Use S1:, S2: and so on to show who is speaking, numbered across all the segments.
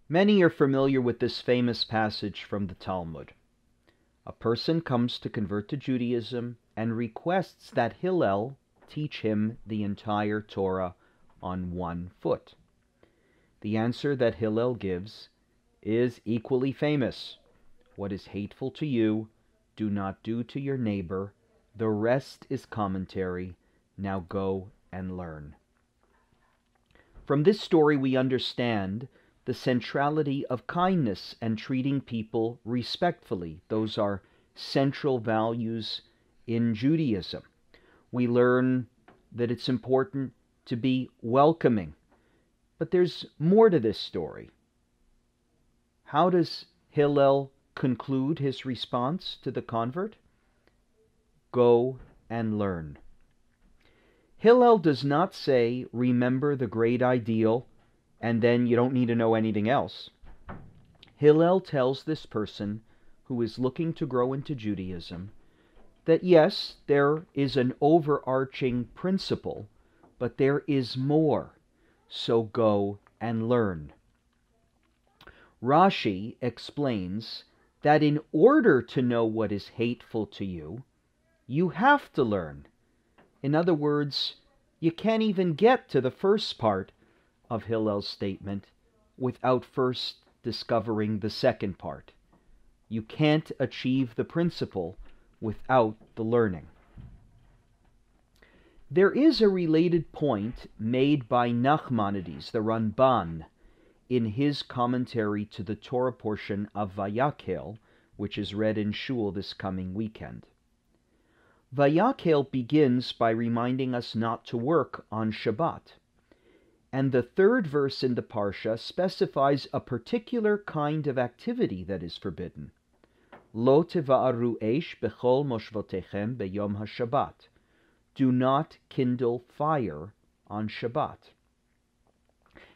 S1: Many are familiar with this famous passage from the Talmud. A person comes to convert to Judaism and requests that Hillel teach him the entire Torah on one foot. The answer that Hillel gives is equally famous. What is hateful to you, do not do to your neighbor. The rest is commentary. Now go and learn. From this story we understand the centrality of kindness and treating people respectfully. Those are central values in Judaism. We learn that it's important to be welcoming. But there's more to this story. How does Hillel conclude his response to the convert? Go and learn. Hillel does not say, remember the great ideal, and then you don't need to know anything else. Hillel tells this person who is looking to grow into Judaism that yes, there is an overarching principle, but there is more. So go and learn. Rashi explains that in order to know what is hateful to you, you have to learn. In other words, you can't even get to the first part of Hillel's statement without first discovering the second part. You can't achieve the principle without the learning. There is a related point made by Nachmanides, the Ramban, in his commentary to the Torah portion of Vayak-hel, which is read in Shul this coming weekend. Vayak-hel begins by reminding us not to work on Shabbat, and the third verse in the Parsha specifies a particular kind of activity that is forbidden. Lo teva'aru eish bechol moshvotechem beyom haShabbat. Do not kindle fire on Shabbat.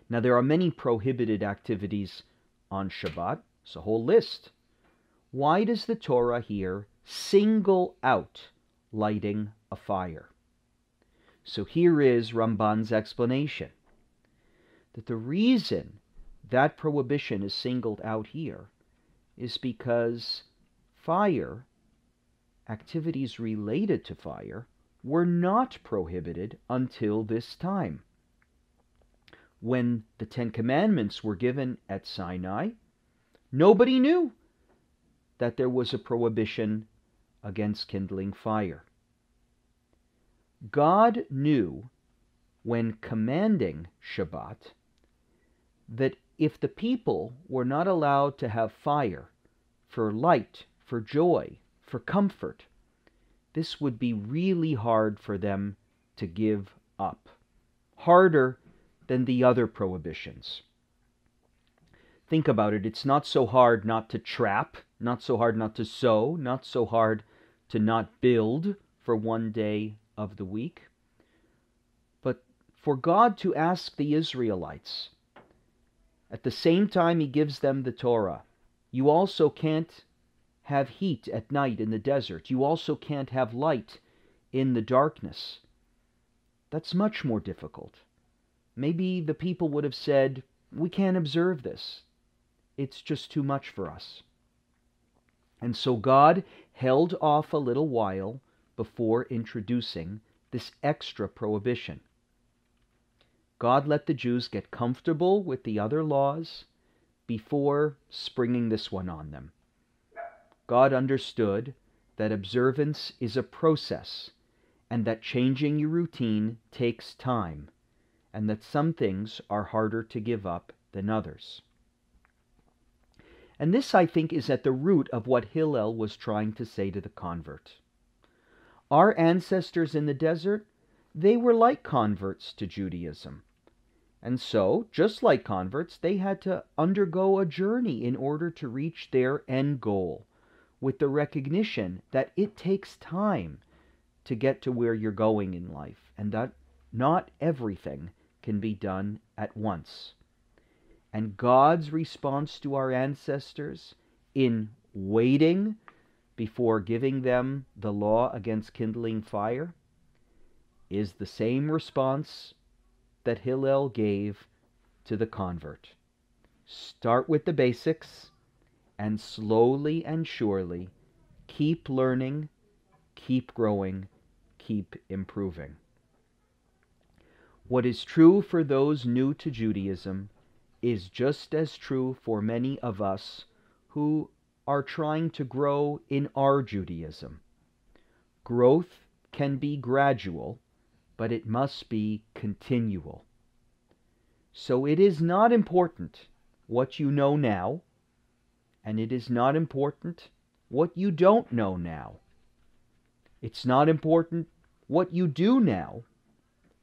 S1: Now there are many prohibited activities on Shabbat. It's a whole list. Why does the Torah here single out lighting a fire? So here is Ramban's explanation. That the reason that prohibition is singled out here is because fire, activities related to fire, were not prohibited until this time. When the Ten Commandments were given at Sinai, nobody knew that there was a prohibition against kindling fire. God knew when commanding Shabbat that if the people were not allowed to have fire for light, for joy, for comfort, this would be really hard for them to give up. Harder than the other prohibitions. Think about it. It's not so hard not to trap, not so hard not to sow, not so hard to not build for one day of the week. But for God to ask the Israelites, at the same time He gives them the Torah, you also can't have heat at night in the desert. You also can't have light in the darkness. That's much more difficult. Maybe the people would have said, we can't observe this. It's just too much for us. And so God held off a little while before introducing this extra prohibition. God let the Jews get comfortable with the other laws before springing this one on them. God understood that observance is a process, and that changing your routine takes time, and that some things are harder to give up than others. And this, I think, is at the root of what Hillel was trying to say to the convert. Our ancestors in the desert, they were like converts to Judaism. And so, just like converts, they had to undergo a journey in order to reach their end goal, with the recognition that it takes time to get to where you're going in life, and that not everything can be done at once. And God's response to our ancestors in waiting before giving them the law against kindling fire is the same response that Hillel gave to the convert. Start with the basics, and slowly and surely keep learning, keep growing, keep improving. What is true for those new to Judaism is just as true for many of us who are trying to grow in our Judaism. Growth can be gradual, but it must be continual. So it is not important what you know now, and it is not important what you don't know now. It's not important what you do now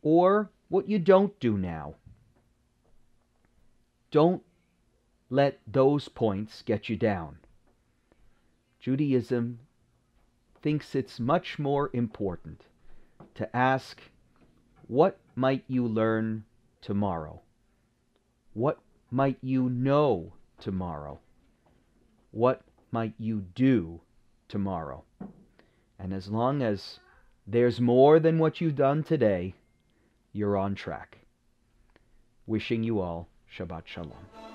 S1: or what you don't do now. Don't let those points get you down. Judaism thinks it's much more important to ask, what might you learn tomorrow? What might you know tomorrow? What might you do tomorrow? And as long as there's more than what you've done today, you're on track. Wishing you all Shabbat Shalom.